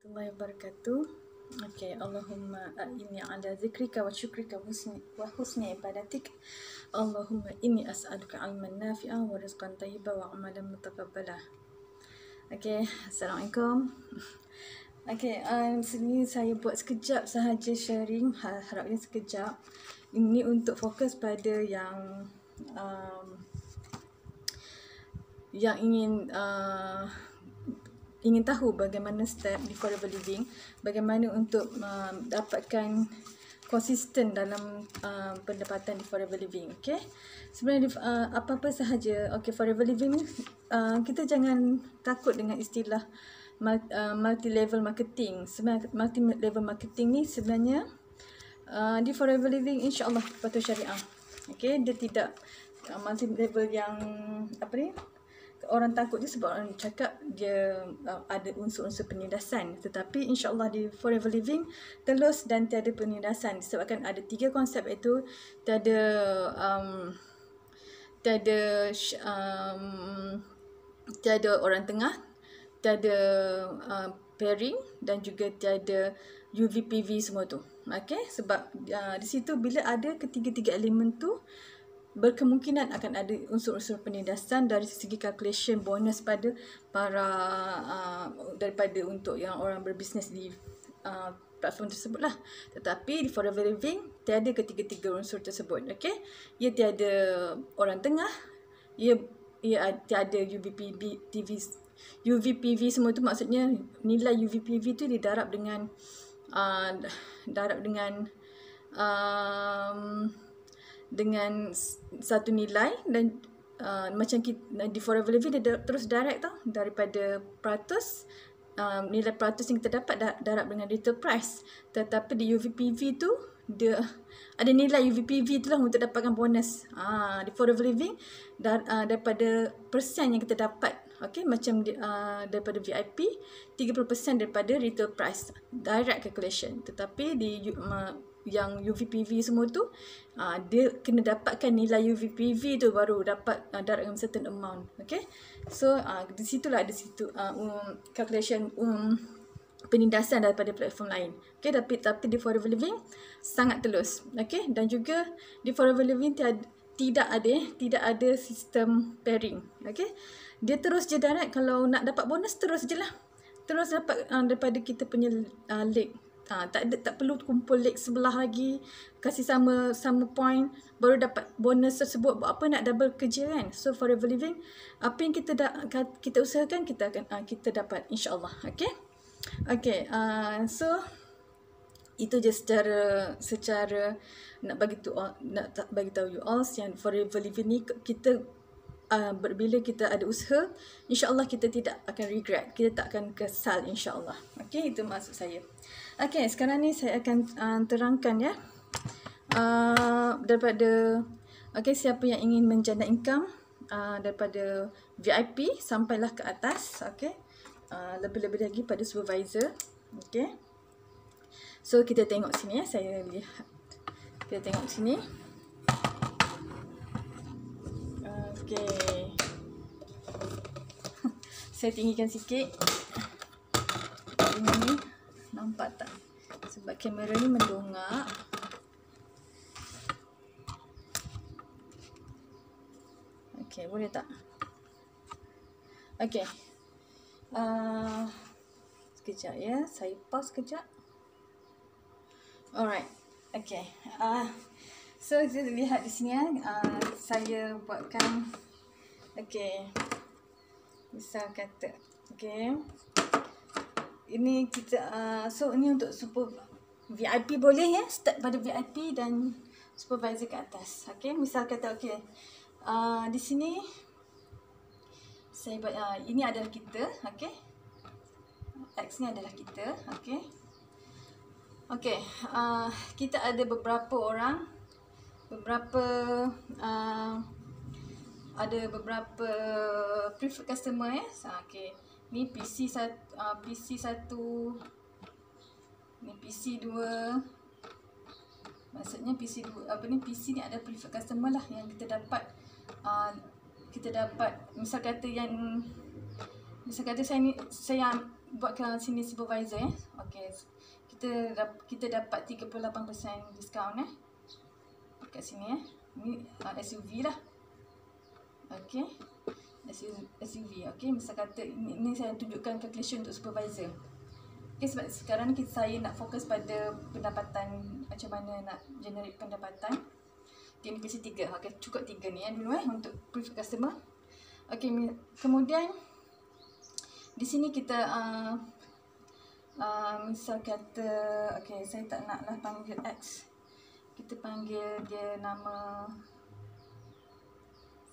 Warahmatullahi wabarakatuh. Okay, Allahumma inni ala zikrika wa syukrika wa husni ibadatik. Allahumma inni as'aluka ilman nafi'a wa rizqan tayyiba wa amalan mutaqabbala. Okay, Assalamualaikum. Okay, sini saya buat sekejap sahaja sharing, harapnya sekejap. Ini untuk fokus pada yang ingin tahu bagaimana step di Forever Living, bagaimana untuk dapatkan konsisten dalam pendapatan di Forever Living. Okay, sebenarnya apa-apa sahaja, okay, Forever Living ni kita jangan takut dengan istilah multi level marketing. Sebenarnya multi level marketing ni sebenarnya di Forever Living insya-Allah patuh syariah. Okay, dia tidak multi level yang apa ni, orang takut je sebab orang cakap dia ada unsur-unsur penindasan. Tetapi insya-Allah di Forever Living telus dan tiada penindasan disebabkan ada 3 konsep, iaitu tiada orang tengah, tiada pairing dan juga tiada UVPV semua tu. Okey, sebab di situ bila ada ketiga-tiga elemen tu berkemungkinan akan ada unsur-unsur penindasan dari segi calculation bonus pada para daripada untuk yang orang berbisnes di platform tersebut lah. Tetapi di Forever Living tiada ketiga-tiga unsur tersebut. Okey, ia tiada orang tengah, ia tiada UVPV semua tu, maksudnya nilai UVPV tu didarab dengan dengan satu nilai dan macam kita, di Forever Living dia terus direct tau, daripada peratus, nilai peratus yang kita dapat darab dengan retail price. Tetapi di UVPV tu dia ada nilai UVPV tu lah untuk dapatkan bonus. Di Forever Living daripada persen yang kita dapat. Okay, macam daripada VIP 30% daripada retail price, direct calculation. Tetapi di yang UVPV semua tu dia kena dapatkan nilai UVPV tu baru dapat darab dengan certain amount. Okay, so di situlah ada calculation penindasan daripada platform lain. Okay, tapi di Forever Living sangat telus. Okay, dan juga di Forever Living tidak ada sistem pairing. Okay, dia terus je direct. Kalau nak dapat bonus terus je lah, terus dapat daripada kita punya leg. Tak perlu kumpul leg sebelah lagi, kasih sama point baru dapat bonus tersebut. Buat apa nak double kerja kan? So Forever Living, apa yang kita usahakan kita dapat insya-Allah. Okay, so itu je secara nak bagi tahu you all yang Forever Living ni kita bila kita ada usaha, insya-Allah kita tidak akan regret, kita tak akan kesal insya-Allah. Okey, itu maksud saya. Okey, sekarang ni saya akan terangkan ya, daripada siapa yang ingin menjana income daripada VIP sampailah ke atas. Okey, lebih-lebih lagi pada supervisor. Okey, so kita tengok sini ya, saya lihat, kita tengok sini. Okay, saya tinggikan sikit. Ini nampak tak? Sebab kamera ni mendongak. Okay, boleh tak? Okay, sekejap ya, saya pause sekejap. Alright, okay. So kita lihat di sini ya, saya buatkan, okay, misal kata, okay, ini kita, so ini untuk super VIP boleh ya, start pada VIP dan supervisor ke atas. Okay, misal kata, okay, di sini saya buat, ini adalah kita, okay, X ni adalah kita, okay. Okay, kita ada beberapa orang, ada beberapa preferred customer ya. Okay, ni PC 1, ni PC 2. Maksudnya PC 2 PC ni ada preferred customer lah yang kita dapat misal kata saya buat ke sini supervisor Okey. Kita dapat 38% diskaun kat sini Ni SUV lah. Okey. SUV. Okey, misal kata ini saya tunjukkan calculation untuk supervisor. Okey, sebab sekarang ni saya nak fokus pada pendapatan, macam mana nak generate pendapatan. Okey, ni kasi 3. Okey, cukup 3 ni dulu untuk preferred customer. Okey, kemudian di sini kita misal kata, okey, saya tak naklah panggil X. Kita panggil dia nama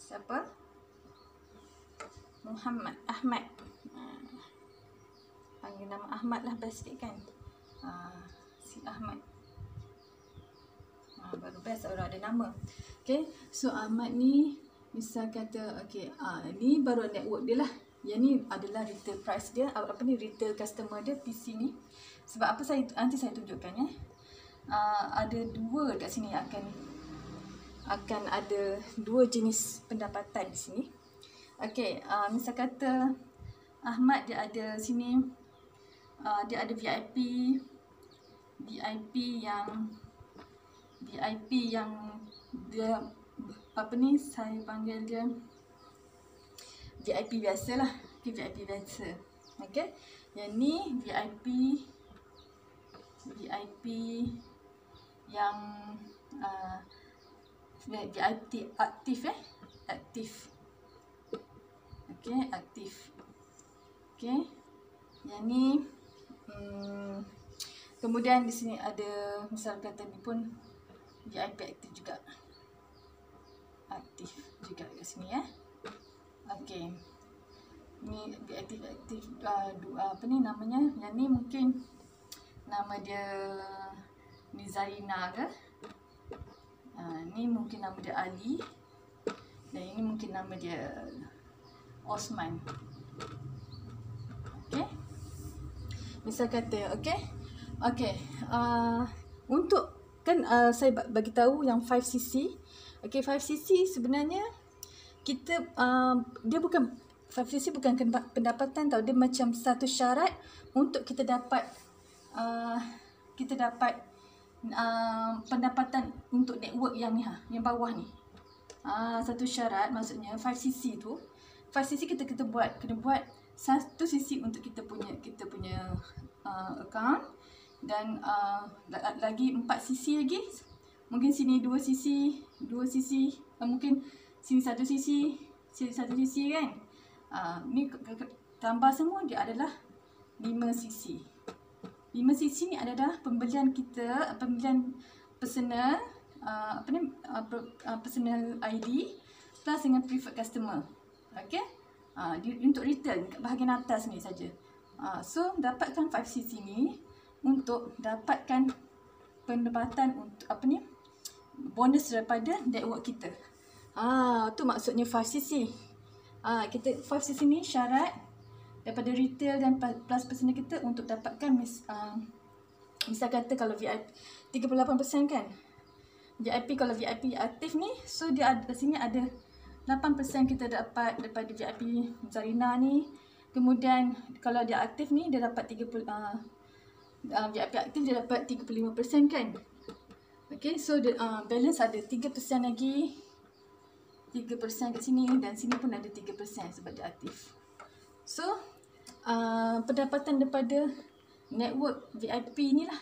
siapa? Muhammad, Ahmad. Panggil nama Ahmad lah best sikit kan. Si Ahmad. Baru best orang ada nama. Okay, so Ahmad ni misal kata, okay, ni baru network dia lah. Yang ni adalah retail price dia, retail customer dia, PC ni. Sebab apa nanti saya tunjukkan ada dua kat sini, akan ada dua jenis pendapatan di sini. Okey, misal kata Ahmad dia ada sini, dia ada VIP yang dia saya panggil dia VIP biasalah. Okay, VIP biasa. Okey. Yang ni VIP yang VIP aktif aktif. Okey, aktif. Okey. Yang ni kemudian di sini ada misal kata ni pun VIP aktif juga. Aktif juga kat sini Okey. Ni VIP aktif apa ni namanya? Yang ni mungkin nama dia Nizarina ke? Ni mungkin nama dia Ali. Dan ini mungkin nama dia Osman. Okey. Misal kata, okey. Untuk kan saya bagi tahu yang 5cc. Okey, 5cc sebenarnya kita dia bukan 5cc bukan pendapatan tau. Dia macam satu syarat untuk kita dapat pendapatan untuk network yang ni yang bawah ni. Satu syarat maksudnya 5cc tu 5cc kita kena buat 1cc untuk kita punya account, dan lagi 4cc lagi. Mungkin sini 2cc, mungkin sini 1cc, sini 1cc kan. Ni tambah semua dia adalah 5cc. 5cc ni adalah pembelian personal personal ID plus dengan preferred customer. Okey. Untuk retail kat bahagian atas ni saja. So dapatkan 5cc ni untuk dapatkan pendapatan untuk bonus daripada network kita. Tu maksudnya 5cc. Kita 5cc ni syarat daripada retail dan plus personal kita untuk dapatkan misal kata kalau VIP 38% kan. VIP kalau VIP aktif ni, so dia ada sini ada 8% kita dapat daripada VIP Zarina ni. Kemudian kalau dia aktif ni dia dapat VIP aktif dia dapat 35% kan. Okay, so balance ada 3% lagi, 3% kat sini, dan sini pun ada 3% sebab dia aktif. So pendapatan daripada network VIP ni lah,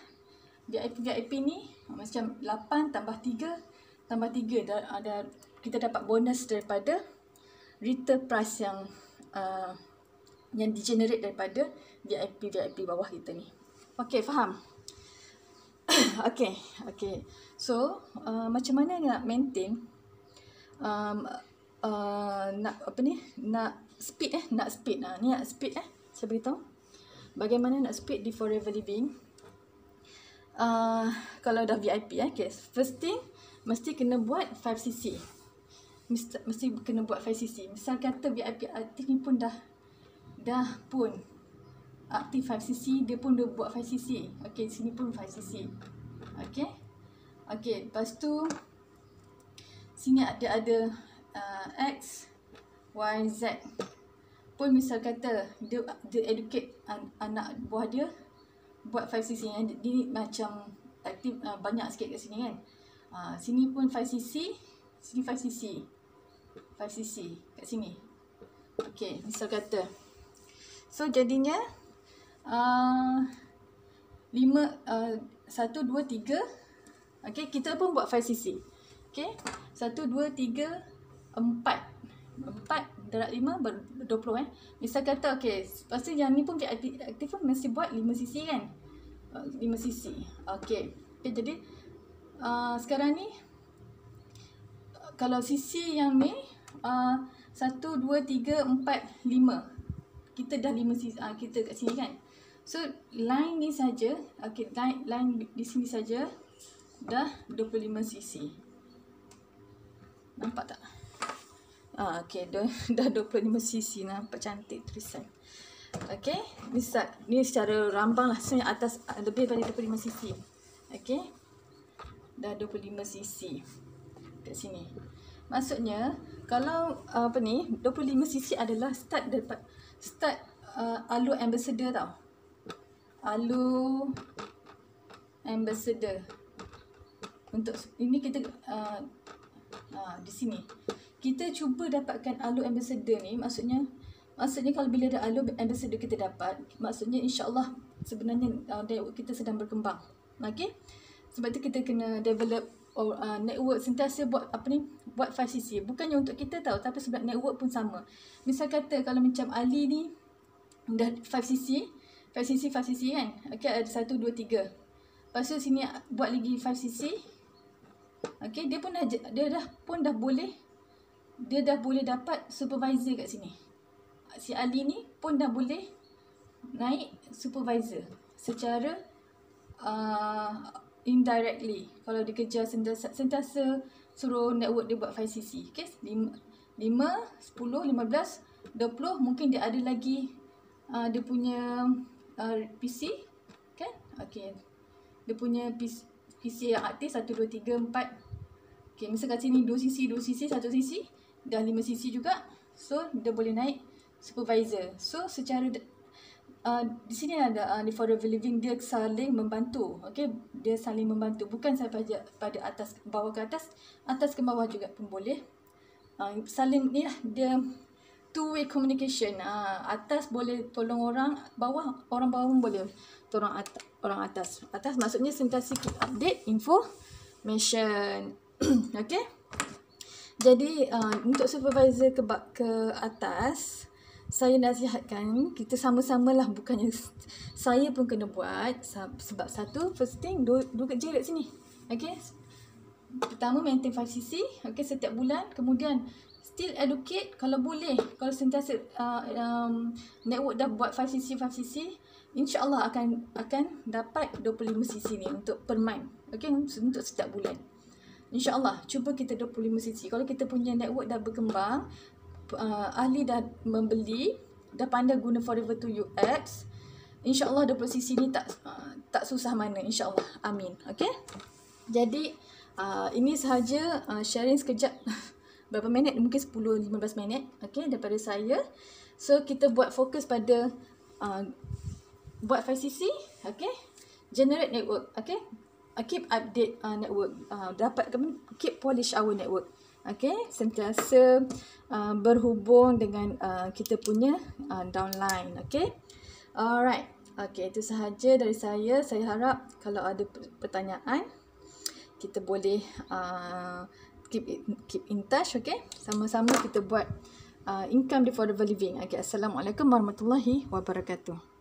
VIP ni macam 8 tambah 3 dah kita dapat bonus daripada retail price yang di-generate daripada VIP bawah kita ni. Okay, faham? Okay. So macam mana nak maintain nak speed saya beritahu bagaimana nak speed di Forever Living. Kalau dah VIP okay. First thing mesti kena buat 5cc. Mesti kena buat 5cc. Misal kata VIP aktif ni pun dah pun aktif 5cc, dia pun dah buat 5cc. Okey, sini pun 5cc. Okey, lepas tu sini ada X, Y, Z. pun misal kata dia educate anak buah dia buat 5cc yang dia macam aktif banyak sikit kat sini kan. Sini pun 5cc, sini 5cc. 5cc kat sini. Okey, misal kata. So jadinya 1 2 3. Okey, kita pun buat 5cc. Okey. 1 2 3 4. 4 darab 5 baru 20 Misal kata okey, lepas tu yang ni pun aktif pun mesti buat 5cc kan. 5cc. Okey. Okay, jadi sekarang ni kalau cc yang ni 1 2 3 4 5. Kita dah 5cc kita kat sini kan. So line ni saja, okey, line di sini saja dah 25cc. Nampak tak? Okey, dah 25cc, nampak cantik tulisan. Okey, ni secara rambang lah, sebenarnya atas lebih daripada 25cc. Okey, dah 25cc kat sini. Maksudnya kalau 25cc adalah start alur ambassador tau. Alur ambassador. Untuk ini kita di sini kita cuba dapatkan alur ambassador ni, maksudnya kalau bila ada alur ambassador kita dapat, maksudnya insya-Allah sebenarnya network kita sedang berkembang. Okey, sebab tu kita kena develop network, sentiasa buat buat 5cc, bukannya untuk kita tahu, tapi sebab network pun sama. Misal kata kalau macam Ali ni dah 5cc kan. Okey, ada 1 2 3. Lepas tu sini buat lagi 5cc. Okey, dia dah boleh dapat supervisor kat sini. Si Ali ni pun dah boleh naik supervisor secara indirectly. Kalau dia kerja sentiasa suruh network dia buat 5cc. Okey, 5, 10, 15, 20, mungkin dia ada lagi dia punya PC kan. Okey, dia punya PC yang aktif 1 2 3 4. Okey, misal kat sini 2cc, 1cc, dah 5cc juga. So dia boleh naik supervisor. So secara di sini ada di Forever Living, dia saling membantu. Okey, dia saling membantu, bukan sahaja pada atas bawah ke atas, atas ke bawah juga pun boleh. Saling ni lah, dia two-way communication. Atas boleh tolong orang bawah pun boleh tolong orang atas. Atas maksudnya sentiasa keep update information. Okey. Jadi untuk supervisor ke atas, saya nasihatkan kita sama-samalah, bukannya saya pun kena buat, sebab satu, first thing, dua kerja kat sini. Okey. Pertama maintain 5cc, okey, setiap bulan. Kemudian still educate kalau boleh. Kalau sentiasa network dah buat 5cc, insya-Allah akan dapat 25cc ni untuk per month. Okey, untuk setiap bulan. InsyaAllah, cuba kita 25cc. Kalau kita punya network dah berkembang, ahli dah membeli, dah pandai guna Forever 2U apps, InsyaAllah 20cc ni tak susah mana, insyaAllah. Amin. Okay. Jadi, ini sahaja sharing sekejap. Berapa minit? Mungkin 10-15 minit. Okay, daripada saya. So, kita buat fokus pada buat 5cc. Okay. Generate network. Okay. Keep update network, keep polish our network. Okay, sentiasa berhubung dengan kita punya downline. Okay, alright. Okay, itu sahaja dari saya. Saya harap kalau ada pertanyaan, kita boleh keep in touch. Okay, sama-sama kita buat income di Forever Living. Okay, Assalamualaikum warahmatullahi wabarakatuh.